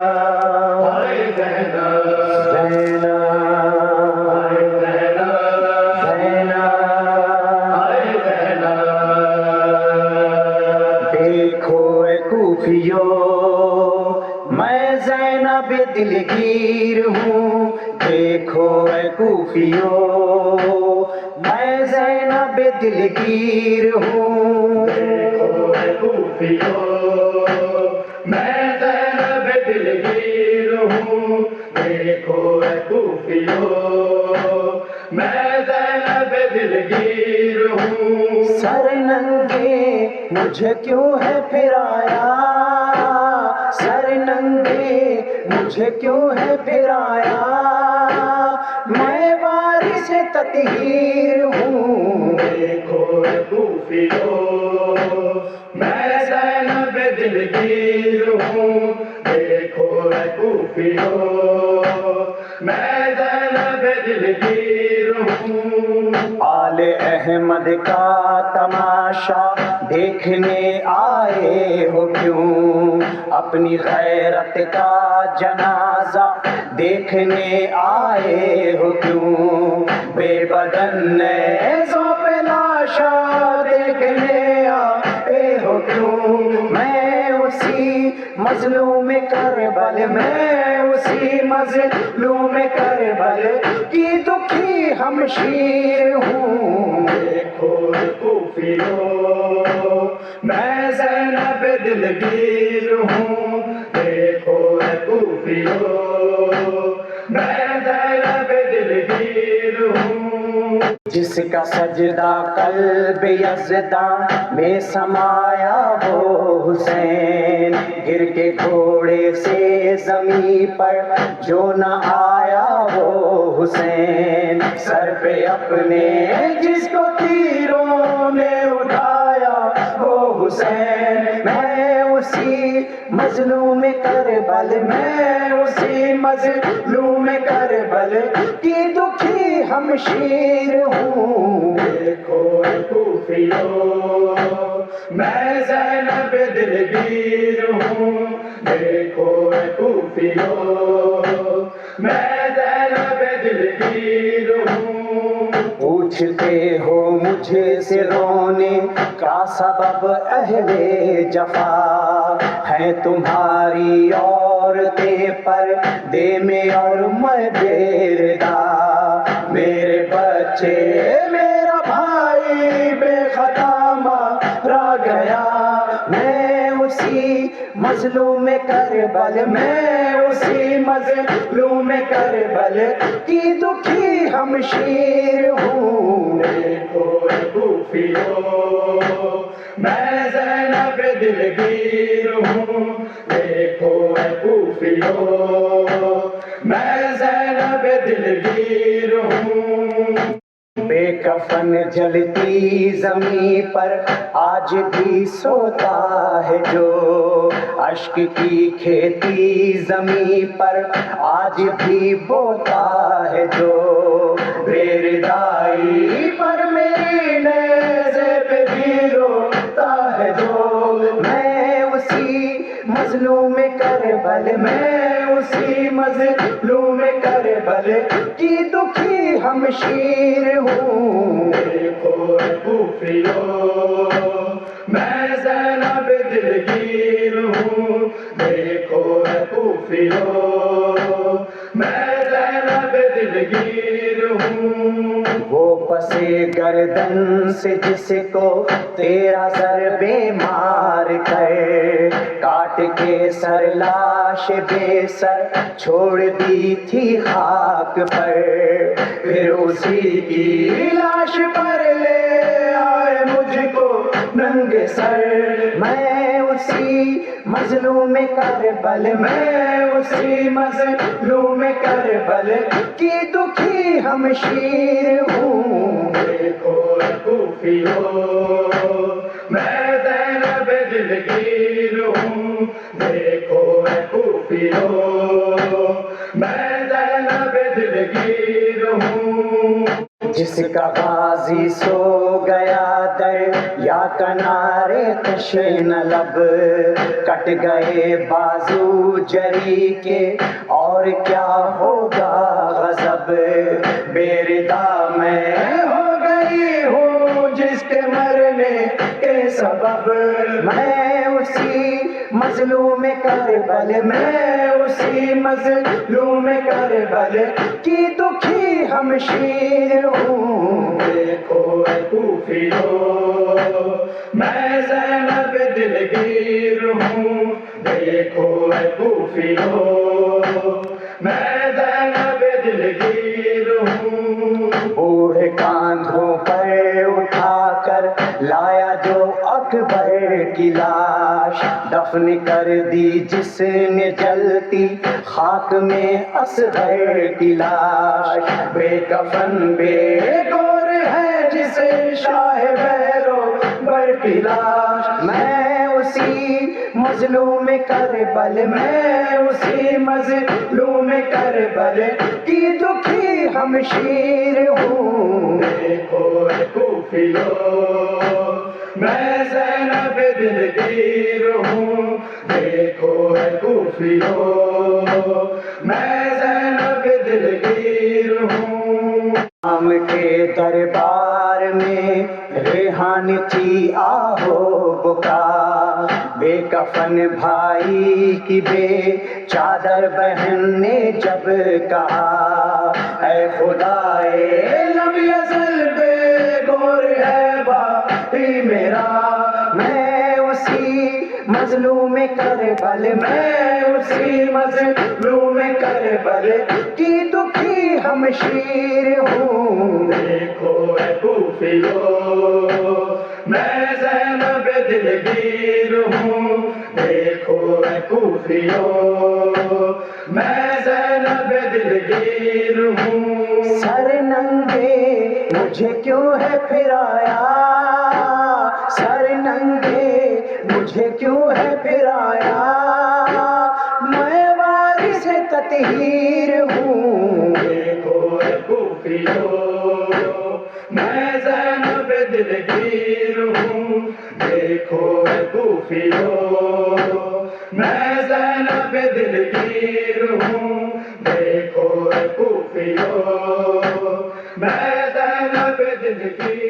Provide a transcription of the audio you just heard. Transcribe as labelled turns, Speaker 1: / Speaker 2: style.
Speaker 1: ہائے زینب زینب ہائے زینب زینب ہائے زینب دیکھو اے کوفیو میں زینب دلگیر ہوں دیکھو اے کوفیو میں زینب دلگیر ہوں دیکھو اے کوفیو میں زینب دلگیر ہوں دیکھو اے کوفیو میں زینب دلگیر ہوں سر ننگے مجھے کیوں ہے پھرایا سر ننگے مجھے کیوں ہے پھرایا میں وارث تطہیر ہوں دیکھو اے کوفیو میں زینب دلگیر ہوں دیکھو اے کوفیو میں زینب دلگیر ہوں آل احمد کا تماشا دیکھنے آئے ہو کیوں اپنی غیرت کا جنازہ دیکھنے آئے ہو کیوں بے بدن نیزوں پہ لاشا دیکھنے آئے ہو کیوں میں اسی مظلوم کربل میں اسی مظلوم کربل کی دکھی ہمشیر ہوں دیکھو اے کوفیو میں زینب دلگیر ہوں دیکھو اے کوفیو میں زینب دلگیر ہوں جس کا سجدہ قلب یزداں میں سمایا وہ حسین گر کے گھوڑے سے زمین پر جو نہ آیا وہ حسین سر پہ اپنے جس کو تیروں نے اٹھایا وہ حسین میں اسی مظلوم کربل میں اسی مظلوم کربل کی دکھی ہمشیر ہوں دیکھو اے کوفیو میں زینب دلگیر ہوں دیکھو اے کوفیو میں زینب دلگیر ہوں پوچھتے ہو مجھے سے رونے کا سبب اہل جفا ہے تمہاری عورتیں پردے میں اور میں بیردہ میرے بچے میرا بھائی بے خطا مارا گیا میں اسی مظلوم کربل میں اسی مظلوم کربل کی دکھی ہمشیر ہوں دیکھو اے کوفیو میں زینب دلگیر ہوں دیکھو اے کوفیو میں زینب دلگیر ہوں بے کفن جلتی زمین پر آج بھی سوتا ہے جو اشک کی کھیتی زمین پر آج بھی بوتا ہے جو بیردائی پر میری نیزے پہ بھی روتا ہے جو میں اسی مظلوم کربل میں اسی مظلوم کربل کی دکھی ہمشیر ہوں دیکھو اے کوفیو میں زینب دلگیر ہوں دیکھو اے کوفیو میں زینب دلگیر ہوں وہ پسے گردن سے جس کو تیرا ضرب مار کر کاٹ کے سر لاش بے سر چھوڑ دی تھی خاک پر پھر اسی کی لاش پر لے آئے مجھ کو ننگے سر میں اسی مظلوم کربل میں اسی مظلوم کربل کی دکھی ہمشیر ہوں دیکھو اے کوفیو میں زینب دلگیر ہوں دیکھو اے کوفیو میں زینب دلگیر ہوں جس کا غازی سو گیا دریا کنارے تشنہ لب، کٹ گئے بازو جری کے اور کیا ہوگا غضب، بے ردا میں ہو گئی ہوں جس کے مرنے کے سبب، میں اسی مظلوم کربل، میں اسی مظلوم کربل کی دکھی ہمشیر ہوں۔ دیکھو اے کوفیو میں زینب دلگیر ہوں، دیکھو اے کوفیو میں زینب دلگیر ہوں، بوڑھے کاندھوں پر اٹھا کر لایا جو اکبر کی لاش، دفن کر دی جس نے جلتی خاک میں اصغر کی لاش، بے کفن بے گور ہے جس شاہ بیرو بر کی لاش، میں اسی مظلوم کربل، میں اسی مظلوم کربل کی دکھی ہمشیر ہوں۔ دیکھو اے کوفیو میں زینب دلگیر ہوں، دیکھو اے کوفیو میں زینب دلگیر ہوں۔ شام کے دربار میں ریحان تھی آہو بکا، بے کفن بھائی کی بے چادر بہن نے جب کہا، اے خدائے لم یزل بے گور ہے باقی میرا، میں اسی مظلوم کربل، میں اسی مظلوم کربل کی دکھی ہمشیر ہوں۔ دیکھو اے کوفیو میں زینب دلگیر ہوں، دیکھو اے کوفیو میں زینب دلگیر ہوں، سر ننگے مجھے کیوں ہے پھرایا، سر ننگے مجھے کیوں ہے پھرایا، میں وارث تطہیر ہوں۔ دیکھو اے کوفیو میں زینب دلگیر ہوں، دیکھو اے کوفیو میں زینب دلگیر ہوں، دیکھو اے کوفیو میں زینب دلگیر